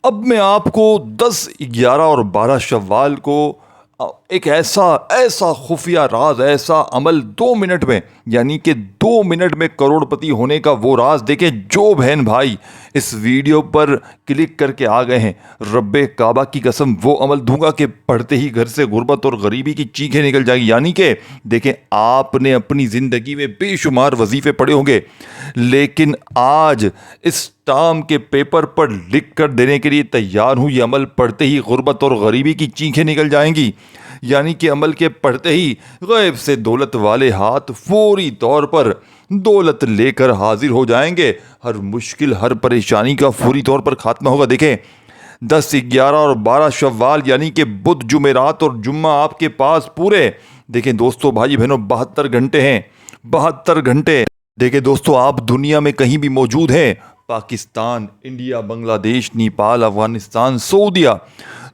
اب میں آپ کو 10، 11 اور 12 شوال کو ایک ایسا خفیہ راز، ایسا عمل 2 منٹ میں، یعنی کہ 2 منٹ میں کروڑ پتی ہونے کا وہ راز دیکھیں جو بہن بھائی اس ویڈیو پر کلک کر کے آ گئے ہیں، رب کعبہ کی قسم وہ عمل دوں گا کہ پڑھتے ہی گھر سے غربت اور غریبی کی چیخیں نکل جائیں گی۔ یعنی کہ دیکھیں، آپ نے اپنی زندگی میں بے شمار وظیفے پڑھے ہوں گے، لیکن آج اس ٹام کے پیپر پر لکھ کر دینے کے لیے تیار ہوں، یہ عمل پڑھتے ہی غربت اور غریبی کی چیخیں نکل جائیں گی۔ یعنی کہ عمل کے پڑھتے ہی غیب سے دولت والے ہاتھ فوری طور پر دولت لے کر حاضر ہو جائیں گے، ہر مشکل، ہر پریشانی کا فوری طور پر خاتمہ ہوگا۔ دیکھیں، 10، 11 اور 12 شوال یعنی کہ بدھ، جمعرات اور جمعہ آپ کے پاس پورے، دیکھیں دوستو، بھائی بہنوں، 72 گھنٹے ہیں، 72 گھنٹے۔ دیکھیں دوستو، آپ دنیا میں کہیں بھی موجود ہیں، پاکستان، انڈیا، بنگلہ دیش، نیپال، افغانستان، سعودیہ،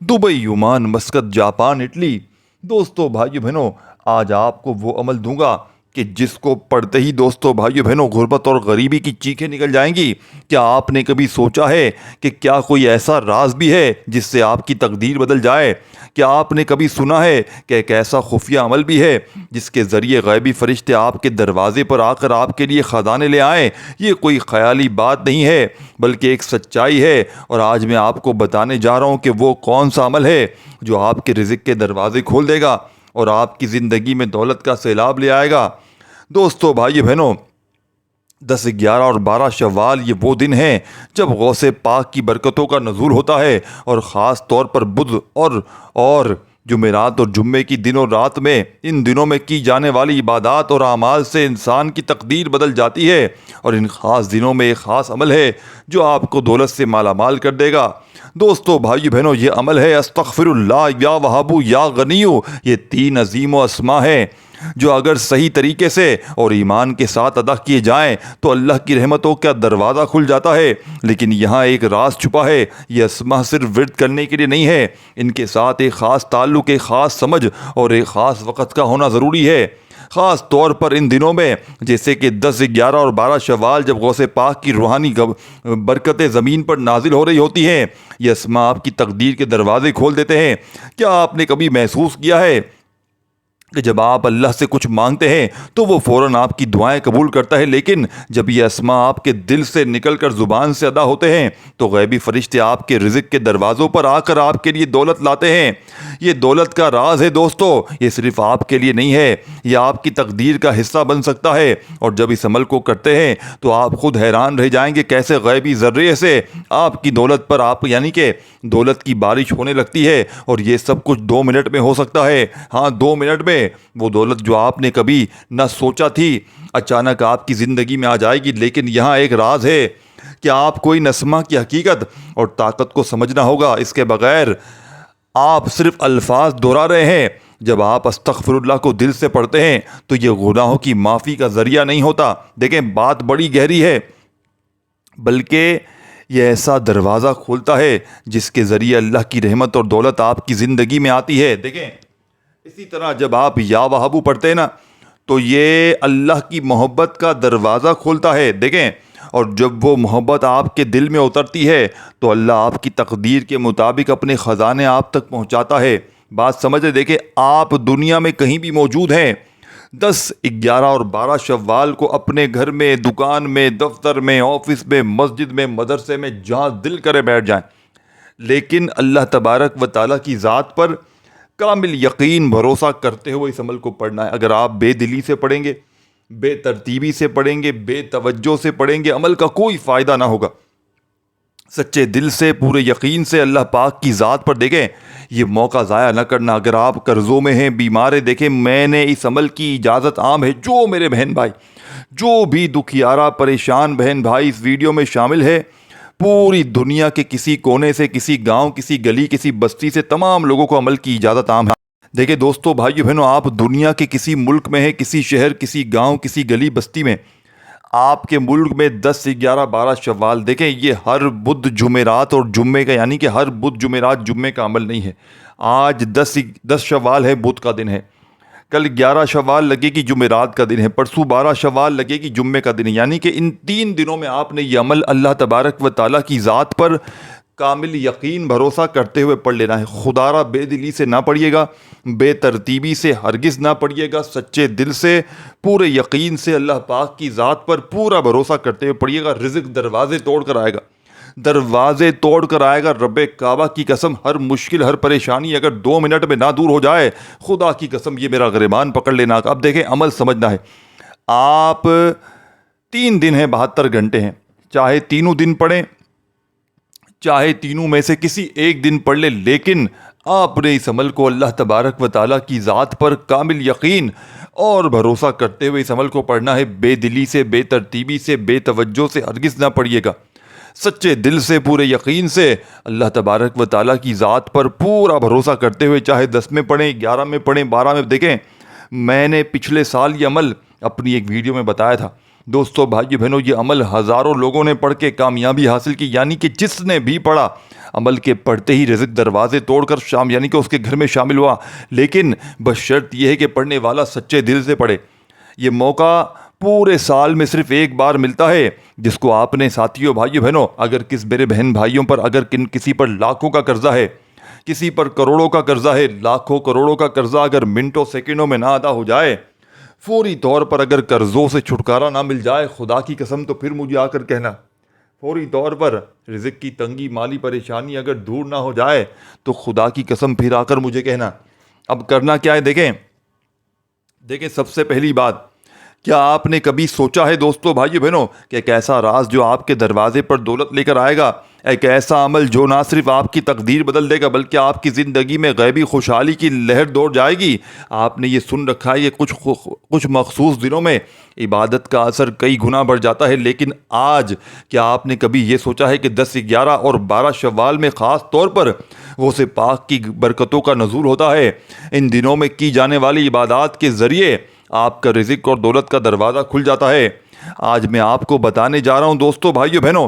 Dubai, Oman, Muscat, Japan, Italy, دوستو بھائیو بہنوں، آج آپ کو وہ عمل دوں گا کہ جس کو پڑھتے ہی دوستو بھائیو بہنوں غربت اور غریبی کی چیخیں نکل جائیں گی۔ کیا آپ نے کبھی سوچا ہے کہ کیا کوئی ایسا راز بھی ہے جس سے آپ کی تقدیر بدل جائے؟ کیا آپ نے کبھی سنا ہے کہ ایک ایسا خفیہ عمل بھی ہے جس کے ذریعے غیبی فرشتے آپ کے دروازے پر آ کر آپ کے لیے خزانے لے آئیں؟ یہ کوئی خیالی بات نہیں ہے بلکہ ایک سچائی ہے، اور آج میں آپ کو بتانے جا رہا ہوں کہ وہ کون سا عمل ہے جو آپ کے رزق کے دروازے کھول دے گا اور آپ کی زندگی میں دولت کا سیلاب لے آئے گا۔ دوستو بھائی بہنوں، 10، 11 اور 12 شوال یہ وہ دن ہیں جب غوث پاک کی برکتوں کا نزول ہوتا ہے، اور خاص طور پر بدھ اور جمعرات اور جمعے کی دن اور رات میں، ان دنوں میں کی جانے والی عبادات اور اعمال سے انسان کی تقدیر بدل جاتی ہے، اور ان خاص دنوں میں ایک خاص عمل ہے جو آپ کو دولت سے مالا مال کر دے گا۔ دوستو بھائی بہنوں، یہ عمل ہے استغفر اللہ، یا وہابو، یا غنیو۔ یہ 3 عظیم و اسما ہیں جو اگر صحیح طریقے سے اور ایمان کے ساتھ ادا کیے جائیں تو اللہ کی رحمتوں کا دروازہ کھل جاتا ہے۔ لیکن یہاں ایک راز چھپا ہے، یہ اسما صرف ورد کرنے کے لیے نہیں ہے، ان کے ساتھ ایک خاص تعلق، ایک خاص سمجھ اور ایک خاص وقت کا ہونا ضروری ہے۔ خاص طور پر ان دنوں میں، جیسے کہ 10، 11 اور 12 شوال، جب غوث پاک کی روحانی برکتیں زمین پر نازل ہو رہی ہوتی ہیں، یہ اسما آپ کی تقدیر کے دروازے کھول دیتے ہیں۔ کیا آپ نے کبھی محسوس کیا ہے کہ جب آپ اللہ سے کچھ مانگتے ہیں تو وہ فوراً آپ کی دعائیں قبول کرتا ہے، لیکن جب یہ اسما آپ کے دل سے نکل کر زبان سے ادا ہوتے ہیں تو غیبی فرشتے آپ کے رزق کے دروازوں پر آ کر آپ کے لیے دولت لاتے ہیں؟ یہ دولت کا راز ہے دوستو، یہ صرف آپ کے لیے نہیں ہے، یہ آپ کی تقدیر کا حصہ بن سکتا ہے۔ اور جب اس عمل کو کرتے ہیں تو آپ خود حیران رہ جائیں گے کیسے غیبی ذریعے سے آپ کی دولت پر یعنی کہ دولت کی بارش ہونے لگتی ہے، اور یہ سب کچھ 2 منٹ میں ہو سکتا ہے۔ ہاں، 2 منٹ میں وہ دولت جو آپ نے کبھی نہ سوچا تھی اچانک آپ کی زندگی میں آ جائے گی۔ لیکن یہاں ایک راز ہے کہ آپ کو ان اسما کی حقیقت اور طاقت کو سمجھنا ہوگا، اس کے بغیر آپ صرف الفاظ دہرا رہے ہیں۔ جب آپ استغفر اللہ کو دل سے پڑھتے ہیں تو یہ گناہوں کی معافی کا ذریعہ نہیں ہوتا، دیکھیں بات بڑی گہری ہے، بلکہ یہ ایسا دروازہ کھولتا ہے جس کے ذریعے اللہ کی رحمت اور دولت آپ کی زندگی میں آتی ہے۔ دیکھیں اسی طرح جب آپ یا وہابو پڑھتے ہیں نا تو یہ اللہ کی محبت کا دروازہ کھولتا ہے۔ دیکھیں، اور جب وہ محبت آپ کے دل میں اترتی ہے تو اللہ آپ کی تقدیر کے مطابق اپنے خزانے آپ تک پہنچاتا ہے۔ بات سمجھے، دیکھیں آپ دنیا میں کہیں بھی موجود ہیں، 10، 11 اور 12 شوال کو اپنے گھر میں، دکان میں، دفتر میں، آفس میں، مسجد میں، مدرسے میں، جہاں دل کرے بیٹھ جائیں، لیکن اللہ تبارک و تعالیٰ کی ذات پر کامل یقین بھروسہ کرتے ہوئے اس عمل کو پڑھنا ہے۔ اگر آپ بے دلی سے پڑھیں گے، بے ترتیبی سے پڑھیں گے، بے توجہ سے پڑھیں گے، عمل کا کوئی فائدہ نہ ہوگا۔ سچے دل سے، پورے یقین سے اللہ پاک کی ذات پر دیکھیں، یہ موقع ضائع نہ کرنا۔ اگر آپ قرضوں میں ہیں، بیمار ہیں، دیکھیں میں نے اس عمل کی اجازت عام ہے، جو میرے بہن بھائی، جو بھی دکھیارا پریشان بہن بھائی اس ویڈیو میں شامل ہے، پوری دنیا کے کسی کونے سے، کسی گاؤں، کسی گلی، کسی بستی سے، تمام لوگوں کو عمل کی اجازت عام ہے۔ دیکھیں دوستو بھائیو بہنوں، آپ دنیا کے کسی ملک میں ہیں، کسی شہر، کسی گاؤں، کسی گلی بستی میں، آپ کے ملک میں 10، 11، 12 شوال، دیکھیں یہ ہر بدھ، جمعرات اور جمعے کا، یعنی کہ ہر بدھ، جمعرات، جمعے کا عمل نہیں ہے۔ آج 10 شوال ہے، بدھ کا دن ہے، کل 11 شوال لگے گی، جمعرات کا دن ہے، پرسوں 12 شوال لگے گی، جمعے کا دن ہے۔ یعنی کہ ان 3 دنوں میں آپ نے یہ عمل اللہ تبارک و تعالیٰ کی ذات پر کامل یقین بھروسہ کرتے ہوئے پڑھ لینا ہے. خدا را بے دلی سے نہ پڑھیے گا, بے ترتیبی سے ہرگز نہ پڑھیے گا, سچے دل سے پورے یقین سے اللہ پاک کی ذات پر پورا بھروسہ کرتے ہوئے پڑھیے گا. رزق دروازے توڑ کر آئے گا, دروازے توڑ کر آئے گا. رب کعبہ کی قسم, ہر مشکل ہر پریشانی اگر 2 منٹ میں نہ دور ہو جائے, خدا کی قسم یہ میرا گریبان پکڑ لینا. اب دیکھیں, عمل سمجھنا ہے. آپ 3 دن ہیں, 72 گھنٹے ہیں, چاہے تینوں دن پڑھیں, چاہے تینوں میں سے کسی ایک دن پڑھ لے, لیکن آپ نے اس عمل کو اللہ تبارک و تعالیٰ کی ذات پر کامل یقین اور بھروسہ کرتے ہوئے اس عمل کو پڑھنا ہے. بے دلی سے, بے ترتیبی سے, بے توجہ سے ہرگز نہ پڑھیے گا. سچے دل سے, پورے یقین سے, اللہ تبارک و تعالیٰ کی ذات پر پورا بھروسہ کرتے ہوئے, چاہے 10 میں پڑھیں, 11 میں پڑھیں, 12 میں. دیکھیں, میں نے پچھلے سال یہ عمل اپنی ایک ویڈیو میں بتایا تھا. دوستو بھائی بہنوں, یہ عمل ہزاروں لوگوں نے پڑھ کے کامیابی حاصل کی. یعنی کہ جس نے بھی پڑھا, عمل کے پڑھتے ہی رزق دروازے توڑ کر یعنی کہ اس کے گھر میں شامل ہوا. لیکن بس شرط یہ ہے کہ پڑھنے والا سچے دل سے پڑھے. یہ موقع پورے سال میں صرف ایک بار ملتا ہے, جس کو آپ نے ساتھیوں بھائیوں بہنوں, اگر میرے بہن بھائیوں پر اگر کسی پر لاکھوں کا قرضہ ہے, کسی پر کروڑوں کا قرضہ ہے, لاکھوں کروڑوں کا قرضہ اگر منٹوں سیکنڈوں میں نہ ادا ہو جائے, فوری طور پر اگر قرضوں سے چھٹکارا نہ مل جائے, خدا کی قسم تو پھر مجھے آ کر کہنا. فوری طور پر رزق کی تنگی, مالی پریشانی اگر دور نہ ہو جائے تو خدا کی قسم پھر آ کر مجھے کہنا. اب کرنا کیا ہے, دیکھیں سب سے پہلی بات, کیا آپ نے کبھی سوچا ہے دوستو بھائیو بہنوں کہ ایک ایسا راز جو آپ کے دروازے پر دولت لے کر آئے گا, ایک ایسا عمل جو نہ صرف آپ کی تقدیر بدل دے گا بلکہ آپ کی زندگی میں غیبی خوشحالی کی لہر دوڑ جائے گی. آپ نے یہ سن رکھا ہے, یہ کچھ مخصوص دنوں میں عبادت کا اثر کئی گنا بڑھ جاتا ہے, لیکن آج کیا آپ نے کبھی یہ سوچا ہے کہ 10, 11 اور 12 شوال میں خاص طور پر غوث پاک کی برکتوں کا نزول ہوتا ہے. ان دنوں میں کی جانے والی عبادات کے ذریعے آپ کا رزق اور دولت کا دروازہ کھل جاتا ہے. آج میں آپ کو بتانے جا رہا ہوں دوستو بھائیو بہنوں,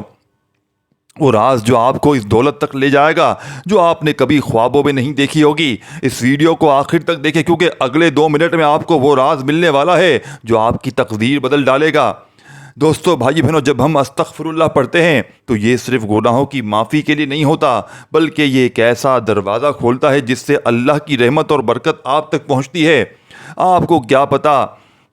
وہ راز جو آپ کو اس دولت تک لے جائے گا جو آپ نے کبھی خوابوں میں نہیں دیکھی ہوگی. اس ویڈیو کو آخر تک دیکھیں, کیونکہ اگلے 2 منٹ میں آپ کو وہ راز ملنے والا ہے جو آپ کی تقدیر بدل ڈالے گا. دوستو بھائی بہنوں, جب ہم استغفر اللہ پڑھتے ہیں تو یہ صرف گناہوں کی معافی کے لیے نہیں ہوتا, بلکہ یہ ایک ایسا دروازہ کھولتا ہے جس سے اللہ کی رحمت اور برکت آپ تک پہنچتی ہے. آپ کو کیا پتا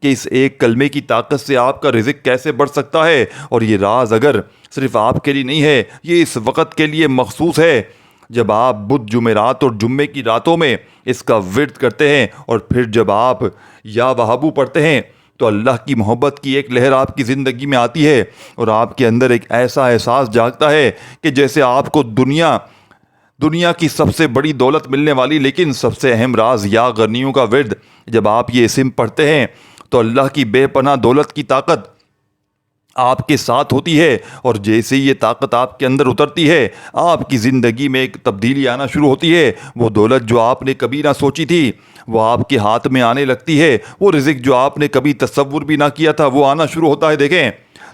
کہ اس ایک کلمے کی طاقت سے آپ کا رزق کیسے بڑھ سکتا ہے. اور یہ راز اگر صرف آپ کے لیے نہیں ہے, یہ اس وقت کے لیے مخصوص ہے جب آپ بدھ, جمعرات اور جمعے کی راتوں میں اس کا ورد کرتے ہیں, اور پھر جب آپ یا وہابو پڑھتے ہیں تو اللہ کی محبت کی ایک لہر آپ کی زندگی میں آتی ہے, اور آپ کے اندر ایک ایسا احساس جاگتا ہے کہ جیسے آپ کو دنیا کی سب سے بڑی دولت ملنے والی لیکن سب سے اہم راز یا غنیوں کا ورد, جب آپ یہ اسم پڑھتے ہیں تو اللہ کی بے پناہ دولت کی طاقت آپ کے ساتھ ہوتی ہے, اور جیسے یہ طاقت آپ کے اندر اترتی ہے آپ کی زندگی میں ایک تبدیلی آنا شروع ہوتی ہے. وہ دولت جو آپ نے کبھی نہ سوچی تھی وہ آپ کے ہاتھ میں آنے لگتی ہے, وہ رزق جو آپ نے کبھی تصور بھی نہ کیا تھا وہ آنا شروع ہوتا ہے. دیکھیں,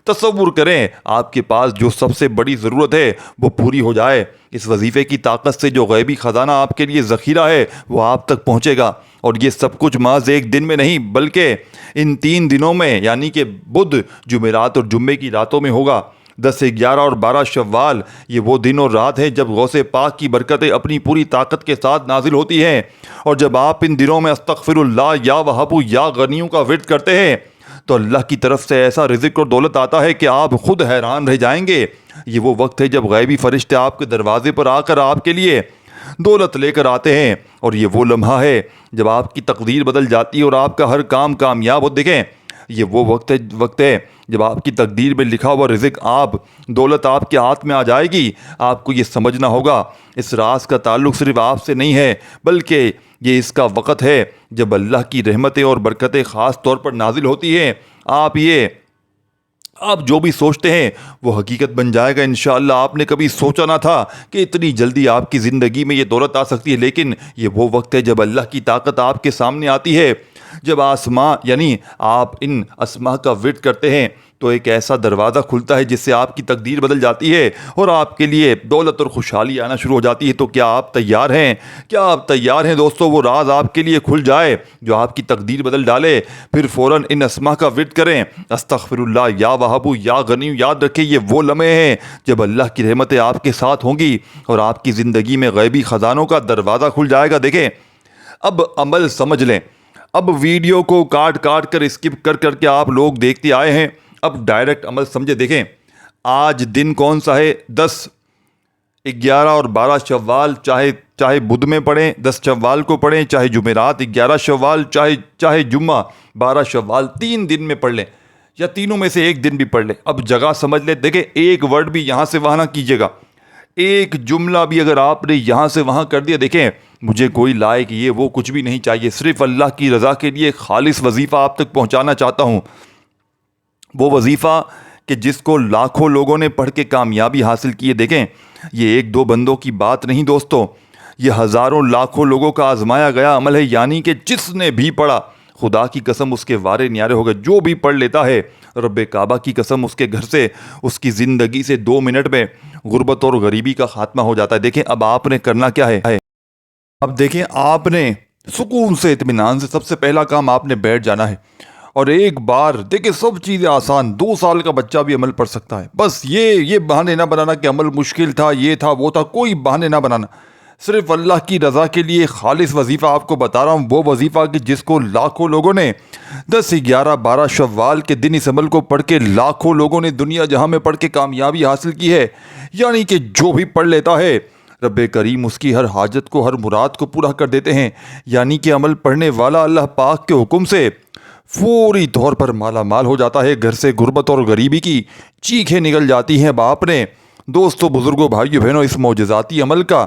تصور کریں آپ کے پاس جو سب سے بڑی ضرورت ہے وہ پوری ہو جائے. اس وظیفے کی طاقت سے جو غیبی خزانہ آپ کے لیے ذخیرہ ہے وہ آپ تک پہنچے گا, اور یہ سب کچھ محض ایک دن میں نہیں بلکہ ان 3 دنوں میں, یعنی کہ بدھ, جمعرات اور جمعے کی راتوں میں ہوگا. 10, 11 اور 12 شوال یہ وہ دن اور رات ہیں جب غوث پاک کی برکتیں اپنی پوری طاقت کے ساتھ نازل ہوتی ہیں, اور جب آپ ان دنوں میں استغفر اللہ یا وہابو یا غنیوں کا ورد کرتے ہیں تو اللہ کی طرف سے ایسا رزق اور دولت آتا ہے کہ آپ خود حیران رہ جائیں گے. یہ وہ وقت ہے جب غیبی فرشتے آپ کے دروازے پر آ کر آپ کے لیے دولت لے کر آتے ہیں, اور یہ وہ لمحہ ہے جب آپ کی تقدیر بدل جاتی ہے اور آپ کا ہر کام کامیاب ہو. دیکھیں, یہ وہ وقت ہے جب آپ کی تقدیر میں لکھا ہوا رزق, دولت آپ کے ہاتھ میں آ جائے گی. آپ کو یہ سمجھنا ہوگا اس راز کا تعلق صرف آپ سے نہیں ہے بلکہ یہ اس کا وقت ہے جب اللہ کی رحمتیں اور برکتیں خاص طور پر نازل ہوتی ہیں. آپ جو بھی سوچتے ہیں وہ حقیقت بن جائے گا انشاءاللہ. آپ نے کبھی سوچا نہ تھا کہ اتنی جلدی آپ کی زندگی میں یہ دولت آ سکتی ہے, لیکن یہ وہ وقت ہے جب اللہ کی طاقت آپ کے سامنے آتی ہے, جب آپ ان اسماء کا ورد کرتے ہیں تو ایک ایسا دروازہ کھلتا ہے جس سے آپ کی تقدیر بدل جاتی ہے اور آپ کے لیے دولت اور خوشحالی آنا شروع ہو جاتی ہے۔ تو کیا آپ تیار ہیں؟ کیا آپ تیار ہیں دوستو وہ راز آپ کے لیے کھل جائے جو آپ کی تقدیر بدل ڈالے؟ پھر فوراً ان اسما کا ورد کریں، استغفر اللہ یا وہاب یا غنی۔ یاد رکھیں یہ وہ لمحے ہیں جب اللہ کی رحمتیں آپ کے ساتھ ہوں گی اور آپ کی زندگی میں غیبی خزانوں کا دروازہ کھل جائے گا۔ دیکھیں اب عمل سمجھ لیں، اب ویڈیو کو کاٹ کر اسکپ کر کے آپ لوگ دیکھتے آئے ہیں، اب ڈائریکٹ عمل سمجھے۔ دیکھیں آج دن کون سا ہے؟ 10، 11 اور 12 شوال، چاہے بدھ میں پڑھیں 10 شوال کو پڑھیں، چاہے جمعرات 11 شوال، چاہے جمعہ 12 شوال، 3 دن میں پڑھ لیں یا تینوں میں سے ایک دن بھی پڑھ لیں۔ اب جگہ سمجھ لیں، دیکھیں ایک ورڈ بھی یہاں سے وہاں نہ کیجیے گا، ایک جملہ بھی اگر آپ نے یہاں سے وہاں کر دیا، دیکھیں مجھے کوئی لائق یہ وہ کچھ بھی نہیں چاہیے، صرف اللہ کی رضا کے لیے خالص وظیفہ آپ تک پہنچانا چاہتا ہوں۔ وہ وظیفہ کہ جس کو لاکھوں لوگوں نے پڑھ کے کامیابی حاصل کی ہے۔ دیکھیں یہ ایک دو بندوں کی بات نہیں دوستو، یہ ہزاروں لاکھوں لوگوں کا آزمایا گیا عمل ہے، یعنی کہ جس نے بھی پڑھا خدا کی قسم اس کے وارے نیارے ہو گئے۔ جو بھی پڑھ لیتا ہے رب کعبہ کی قسم اس کے گھر سے، اس کی زندگی سے 2 منٹ میں غربت اور غریبی کا خاتمہ ہو جاتا ہے۔ دیکھیں اب آپ نے کرنا کیا ہے، اب دیکھیں آپ نے سکون سے اطمینان سے سب سے پہلا کام آپ نے بیٹھ جانا ہے اور ایک بار دیکھیں سب چیزیں آسان، 2 سال کا بچہ بھی عمل پڑھ سکتا ہے۔ بس یہ بہانے نہ بنانا کہ عمل مشکل تھا، یہ تھا وہ تھا، کوئی بہانے نہ بنانا، صرف اللہ کی رضا کے لیے خالص وظیفہ آپ کو بتا رہا ہوں، وہ وظیفہ کہ جس کو لاکھوں لوگوں نے 10، 11، 12 شوال کے دن اس عمل کو پڑھ کے لاکھوں لوگوں نے دنیا جہاں میں پڑھ کے کامیابی حاصل کی ہے، یعنی کہ جو بھی پڑھ لیتا ہے رب کریم اس کی ہر حاجت کو، ہر مراد کو پورا کر دیتے ہیں، یعنی کہ عمل پڑھنے والا اللہ پاک کے حکم سے فوری طور پر مالا مال ہو جاتا ہے، گھر سے غربت اور غریبی کی چیخیں نکل جاتی ہیں۔ باپ نے دوستو بزرگوں بھائیو بہنوں اس معجزاتی عمل کا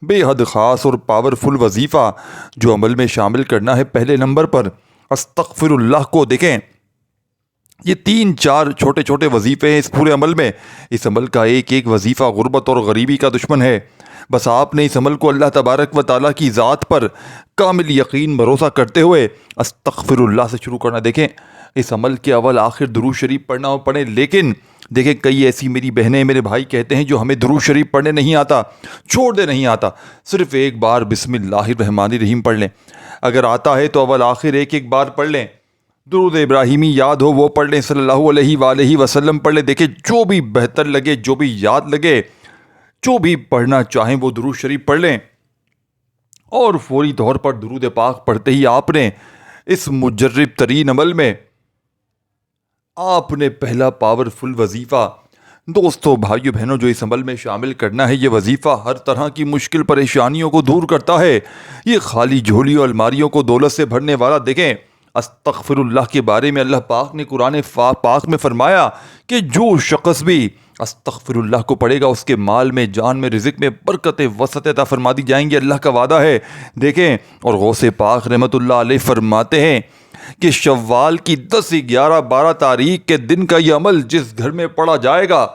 بے حد خاص اور پاورفل وظیفہ جو عمل میں شامل کرنا ہے، پہلے نمبر پر استغفر اللہ کو۔ دیکھیں یہ 3-4 چھوٹے چھوٹے وظیفے ہیں اس پورے عمل میں، اس عمل کا ایک ایک وظیفہ غربت اور غریبی کا دشمن ہے۔ بس آپ نے اس عمل کو اللہ تبارک و تعالیٰ کی ذات پر کامل یقین بھروسہ کرتے ہوئے استغفر اللہ سے شروع کرنا۔ دیکھیں اس عمل کے اول آخر درود شریف پڑھنا ہو پڑھیں، لیکن دیکھیں کئی ایسی میری بہنیں میرے بھائی کہتے ہیں جو ہمیں درود شریف پڑھنے نہیں آتا، چھوڑ دے نہیں آتا، صرف ایک بار بسم اللہ الرحمن الرحیم پڑھ لیں، اگر آتا ہے تو اول آخر ایک بار پڑھ لیں، درود ابراہیمی یاد ہو وہ پڑھ لیں، صلی اللہ علیہ وآلہ وسلم پڑھ لیں۔ دیکھیں جو بھی بہتر لگے، جو بھی یاد لگے، جو بھی پڑھنا چاہیں وہ درود شریف پڑھ لیں، اور فوری طور پر درود پاک پڑھتے ہی آپ نے اس مجرب ترین عمل میں آپ نے پہلا پاورفل وظیفہ دوستو بھائیو بہنوں جو اس عمل میں شامل کرنا ہے، یہ وظیفہ ہر طرح کی مشکل پریشانیوں کو دور کرتا ہے، یہ خالی جھولی اور الماریوں کو دولت سے بھرنے والا۔ دیکھیں استغفر اللہ کے بارے میں اللہ پاک نے قرآن پاک میں فرمایا کہ جو شخص بھی استغفر اللہ کو پڑھے گا اس کے مال میں، جان میں، رزق میں برکت وسعت عطا فرما دی جائیں گی، اللہ کا وعدہ ہے۔ دیکھیں اور غوث پاک رحمت اللہ علیہ فرماتے ہیں کہ شوال کی 10، 11، 12 تاریخ کے دن کا یہ عمل جس گھر میں پڑھا جائے گا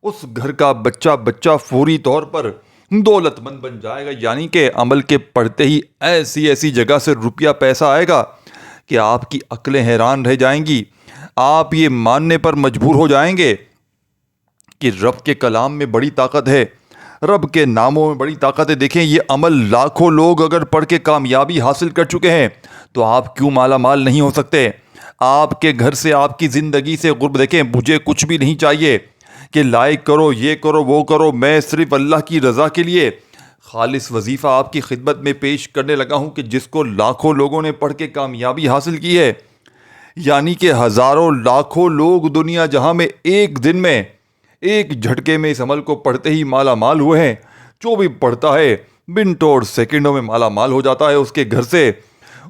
اس گھر کا بچہ فوری طور پر دولت مند بن جائے گا، یعنی کہ عمل کے پڑھتے ہی ایسی جگہ سے روپیہ پیسہ آئے گا کہ آپ کی عقلیں حیران رہ جائیں گی، آپ یہ ماننے پر مجبور ہو جائیں گے کہ رب کے کلام میں بڑی طاقت ہے، رب کے ناموں میں بڑی طاقت ہے۔ دیکھیں یہ عمل لاکھوں لوگ اگر پڑھ کے کامیابی حاصل کر چکے ہیں تو آپ کیوں مالا مال نہیں ہو سکتے؟ آپ کے گھر سے، آپ کی زندگی سے غربت، دیکھیں مجھے کچھ بھی نہیں چاہیے کہ لائک کرو، یہ کرو، وہ کرو، میں صرف اللہ کی رضا کے لیے خالص وظیفہ آپ کی خدمت میں پیش کرنے لگا ہوں کہ جس کو لاکھوں لوگوں نے پڑھ کے کامیابی حاصل کی ہے، یعنی کہ ہزاروں لاکھوں لوگ دنیا جہاں میں ایک دن میں ایک جھٹکے میں اس عمل کو پڑھتے ہی مالا مال ہوئے ہیں۔ جو بھی پڑھتا ہے منٹوں اور سیکنڈوں میں مالا مال ہو جاتا ہے، اس کے گھر سے،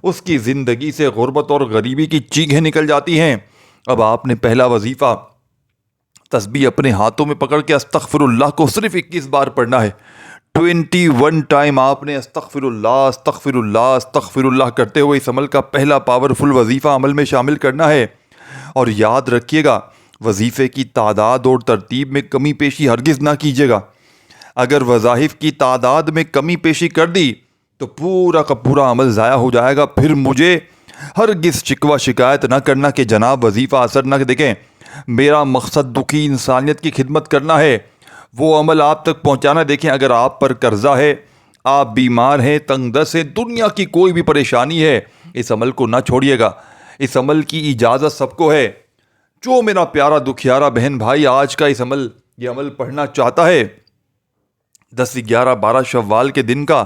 اس کی زندگی سے غربت اور غریبی کی چیخیں نکل جاتی ہیں۔ اب آپ نے پہلا وظیفہ تسبیح اپنے ہاتھوں میں پکڑ کے استغفر اللہ کو صرف 21 بار پڑھنا ہے، 21 ٹائم آپ نے استغفر اللہ استغفر اللہ استغفر اللہ کرتے ہوئے اس عمل کا پہلا پاورفل وظیفہ عمل میں شامل کرنا ہے۔ اور یاد رکھیے گا وظیفے کی تعداد اور ترتیب میں کمی پیشی ہرگز نہ کیجیے گا، اگر وظائف کی تعداد میں کمی پیشی کر دی تو پورا کا پورا عمل ضائع ہو جائے گا۔ پھر مجھے ہرگز شکوہ شکایت نہ کرنا کہ جناب وظیفہ اثر نہ۔ دیکھیں میرا مقصد دکھی انسانیت کی خدمت کرنا ہے، وہ عمل آپ تک پہنچانا۔ دیکھیں اگر آپ پر قرضہ ہے، آپ بیمار ہیں، تنگ دست ہے، دنیا کی کوئی بھی پریشانی ہے، اس عمل کو نہ چھوڑیے گا۔ اس عمل کی اجازت سب کو ہے۔ جو میرا پیارا دکھیارا بہن بھائی آج کا یہ عمل پڑھنا چاہتا ہے، 10 11 12 شوال کے دن کا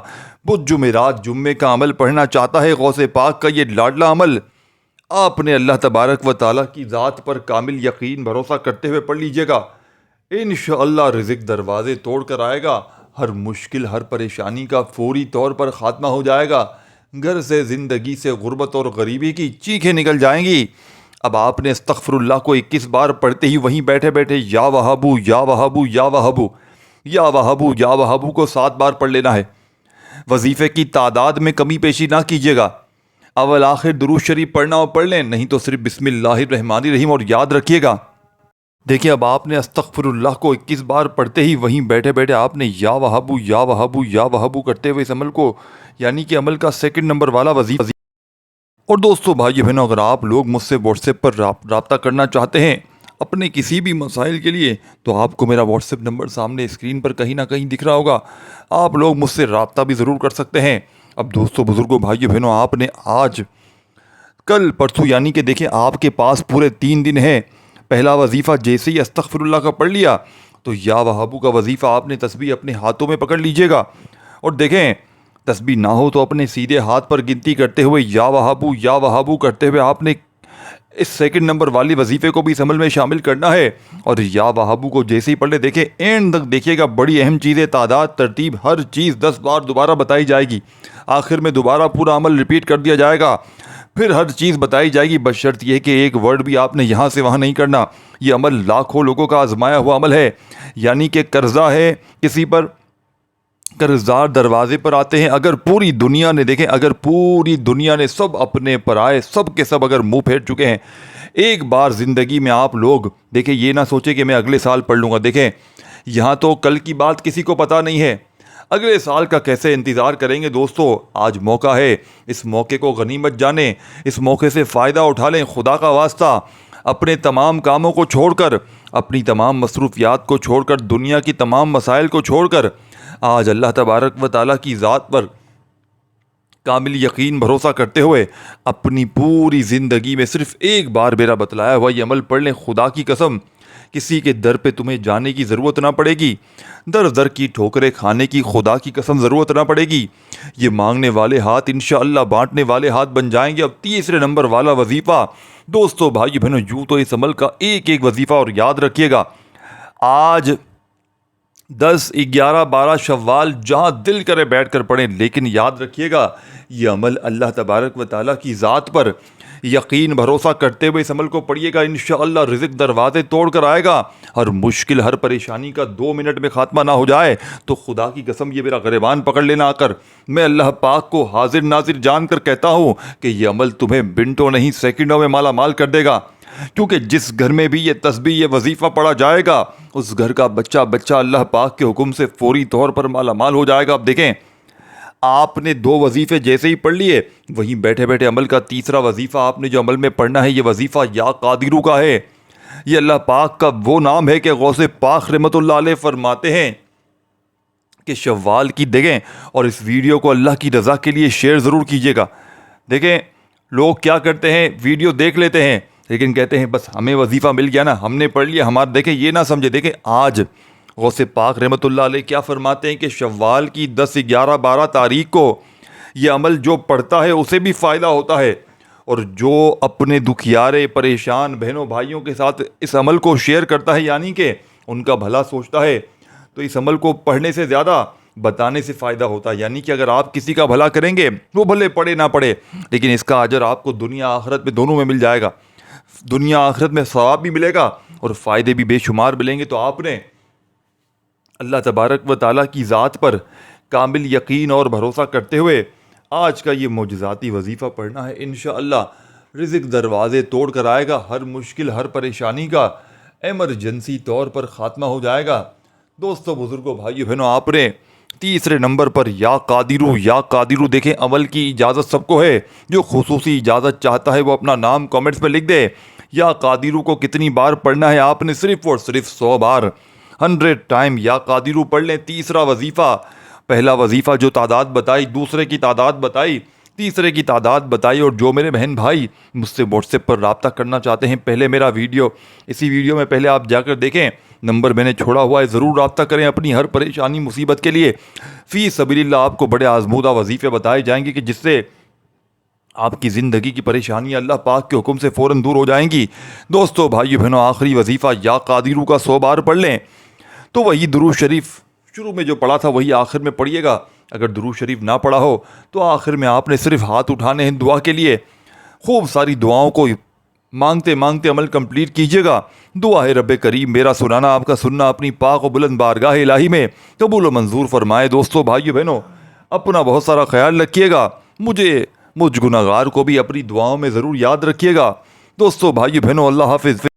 بدھ جمعرات جمعے کا عمل پڑھنا چاہتا ہے، غوث پاک کا یہ لاڈلا عمل، آپ نے اللہ تبارک و تعالیٰ کی ذات پر کامل یقین بھروسہ کرتے ہوئے پڑھ لیجئے گا۔ انشاءاللہ رزق دروازے توڑ کر آئے گا، ہر مشکل ہر پریشانی کا فوری طور پر خاتمہ ہو جائے گا، گھر سے زندگی سے غربت اور غریبی کی چیخیں نکل جائیں گی۔ اب آپ نے استغفر اللہ کو 21 بار پڑھتے ہی وہیں بیٹھے بیٹھے یا وہابو یا وہابو یا وہابو یا وہابو یا وہابو کو 7 بار پڑھ لینا ہے۔ وظیفے کی تعداد میں کمی پیشی نہ کیجیے گا، اول آخر درود شریف پڑھنا ہو پڑھ لیں، نہیں تو صرف بسم اللہ الرحمن الرحیم، اور یاد رکھیے گا۔ دیکھیں اب آپ نے استغفر اللہ کو 21 بار پڑھتے ہی وہیں بیٹھے بیٹھے آپ نے یا وہابو یا وہابو یا وہابو کرتے ہوئے اس عمل کو، یعنی کہ عمل کا 2 نمبر والا وظیفہ۔ اور دوستو بھائی بہنوں، اگر آپ لوگ مجھ سے واٹس ایپ پر رابطہ کرنا چاہتے ہیں اپنے کسی بھی مسائل کے لیے، تو آپ کو میرا واٹس ایپ نمبر سامنے اسکرین پر کہیں نہ کہیں دکھ رہا ہوگا، آپ لوگ مجھ سے رابطہ بھی ضرور کر سکتے ہیں۔ اب دوستو بزرگوں بھائیو بہنوں، آپ نے آج کل پرسوں یعنی کہ دیکھیں آپ کے پاس پورے 3 دن ہیں۔ پہلا وظیفہ جیسے ہی استغفر اللہ کا پڑھ لیا تو یا وہابو کا وظیفہ آپ نے تسبیح اپنے ہاتھوں میں پکڑ لیجئے گا، اور دیکھیں تسبیح نہ ہو تو اپنے سیدھے ہاتھ پر گنتی کرتے ہوئے یا وہابو کرتے ہوئے آپ نے اس 2 نمبر والی وظیفے کو بھی اس عمل میں شامل کرنا ہے۔ اور یا وہابو کو جیسے ہی پڑھ لے، دیکھیں اینڈ تک دیکھیے گا، بڑی اہم چیزیں تعداد ترتیب ہر چیز 10 بار دوبارہ بتائی جائے گی، آخر میں دوبارہ پورا عمل ریپیٹ کر دیا جائے گا، پھر ہر چیز بتائی جائے گی، بشرط یہ کہ ایک ورڈ بھی آپ نے یہاں سے وہاں نہیں کرنا۔ یہ عمل لاکھوں لوگوں کا آزمایا ہوا عمل ہے، یعنی کہ قرضہ ہے کسی پر، قرضدار دروازے پر آتے ہیں، اگر پوری دنیا نے دیکھیں، اگر پوری دنیا نے سب اپنے پرائے سب کے سب اگر منہ پھیر چکے ہیں، ایک بار زندگی میں آپ لوگ دیکھیں، یہ نہ سوچیں کہ میں اگلے سال پڑھ لوں گا۔ دیکھیں یہاں تو کل کی بات کسی کو پتہ نہیں ہے، اگلے سال کا کیسے انتظار کریں گے۔ دوستو آج موقع ہے، اس موقع کو غنیمت جانیں، اس موقع سے فائدہ اٹھا لیں۔ خدا کا واسطہ اپنے تمام کاموں کو چھوڑ کر، اپنی تمام مصروفیات کو چھوڑ کر، دنیا کی تمام مسائل کو چھوڑ کر آج اللہ تبارک و تعالیٰ کی ذات پر کامل یقین بھروسہ کرتے ہوئے اپنی پوری زندگی میں صرف ایک بار میرا بتلایا ہوا یہ عمل پڑھ لیں۔ خدا کی قسم کسی کے در پہ تمہیں جانے کی ضرورت نہ پڑے گی، در در کی ٹھوکریں کھانے کی خدا کی قسم ضرورت نہ پڑے گی۔ یہ مانگنے والے ہاتھ انشاءاللہ بانٹنے والے ہاتھ بن جائیں گے۔ اب 3 نمبر والا وظیفہ، دوستو بھائی بہنوں، یوں تو اس عمل کا ایک ایک وظیفہ، اور یاد رکھیے گا آج 10 11 12 شوال جہاں دل کرے بیٹھ کر پڑھیں، لیکن یاد رکھیے گا یہ عمل اللہ تبارک و تعالیٰ کی ذات پر یقین بھروسہ کرتے ہوئے اس عمل کو پڑھیے گا، انشاءاللہ رزق دروازے توڑ کر آئے گا۔ ہر مشکل ہر پریشانی کا 2 منٹ میں خاتمہ نہ ہو جائے تو خدا کی قسم یہ میرا گریبان پکڑ لینا آ کر، میں اللہ پاک کو حاضر ناظر جان کر کہتا ہوں کہ یہ عمل تمہیں منٹوں نہیں سیکنڈوں میں مالا مال کر دے گا، کیونکہ جس گھر میں بھی یہ تسبیح یہ وظیفہ پڑھا جائے گا اس گھر کا بچہ اللہ پاک کے حکم سے فوری طور پر مالا مال ہو جائے گا۔ اب دیکھیں آپ نے 2 وظیفے جیسے ہی پڑھ لیے، وہیں بیٹھے بیٹھے عمل کا 3 وظیفہ آپ نے جو عمل میں پڑھنا ہے، یہ وظیفہ یا قادرو کا ہے۔ یہ اللہ پاک کا وہ نام ہے کہ غوث پاک رحمت اللہ علیہ فرماتے ہیں کہ شوال کی دیکھیں، اور اس ویڈیو کو اللہ کی رضا کے لیے شیئر ضرور کیجیے گا۔ دیکھیں لوگ کیا کرتے ہیں، ویڈیو دیکھ لیتے ہیں لیکن کہتے ہیں بس ہمیں وظیفہ مل گیا نا، ہم نے پڑھ لیا ہمارا، دیکھیں یہ نہ سمجھے۔ دیکھیں آج غوث پاک رحمت اللہ علیہ کیا فرماتے ہیں کہ شوال کی 10 11 12 تاریخ کو یہ عمل جو پڑھتا ہے اسے بھی فائدہ ہوتا ہے، اور جو اپنے دکھیارے پریشان بہنوں بھائیوں کے ساتھ اس عمل کو شیئر کرتا ہے، یعنی کہ ان کا بھلا سوچتا ہے، تو اس عمل کو پڑھنے سے زیادہ بتانے سے فائدہ ہوتا ہے۔ یعنی کہ اگر آپ کسی کا بھلا کریں گے، وہ بھلے پڑھے نہ پڑھے، لیکن اس کا اجر آپ کو دنیا آخرت میں دونوں میں مل جائے گا، دنیا آخرت میں ثواب بھی ملے گا اور فائدے بھی بے شمار ملیں گے۔ تو آپ نے اللہ تبارک و تعالیٰ کی ذات پر کامل یقین اور بھروسہ کرتے ہوئے آج کا یہ معجزاتی وظیفہ پڑھنا ہے، انشاءاللہ رزق دروازے توڑ کر آئے گا، ہر مشکل ہر پریشانی کا ایمرجنسی طور پر خاتمہ ہو جائے گا۔ دوستو بزرگوں بھائیو بہنوں، آپ نے 3 نمبر پر یا قادرو دیکھیں، عمل کی اجازت سب کو ہے، جو خصوصی اجازت چاہتا ہے وہ اپنا نام کامنٹس میں لکھ دے۔ یا قادرو کو کتنی بار پڑھنا ہے؟ آپ نے صرف اور صرف 100 بار، 100 ٹائم یا قادرو پڑھ لیں۔ تیسرا وظیفہ، پہلا وظیفہ جو تعداد بتائی، دوسرے کی تعداد بتائی، تیسرے کی تعداد بتائی۔ اور جو میرے بہن بھائی مجھ سے واٹس ایپ پر رابطہ کرنا چاہتے ہیں، پہلے میرا ویڈیو، اسی ویڈیو میں پہلے آپ جا کر دیکھیں، نمبر میں نے چھوڑا ہوا ہے، ضرور رابطہ کریں اپنی ہر پریشانی مصیبت کے لیے۔ فی سبیل اللہ آپ کو بڑے آزمودہ وظیفے بتائے جائیں گے کہ جس سے آپ کی زندگی کی پریشانیاں اللہ پاک کے حکم سے فوراً دور ہو جائیں گی۔ دوستو، بھائیو بہنوں، آخری وظیفہ یا قادرو کا 100 بار پڑھ لیں، تو وہی درود شریف شروع میں جو پڑھا تھا وہی آخر میں پڑھیے گا۔ اگر درود شریف نہ پڑھا ہو تو آخر میں آپ نے صرف ہاتھ اٹھانے ہیں دعا کے لیے۔ خوب ساری دعاؤں کو مانگتے مانگتے عمل کمپلیٹ کیجیے گا۔ دعا ہے رب کریم میرا سنانا آپ کا سننا اپنی پاک و بلند بارگاہ الہی میں قبول و منظور فرمائے۔ دوستو، بھائیو بہنوں، اپنا بہت سارا خیال رکھیے گا، مجھ گناہگار کو بھی اپنی دعاؤں میں ضرور یاد رکھیے گا۔ دوستو، بھائیو بہنوں، اللہ حافظ۔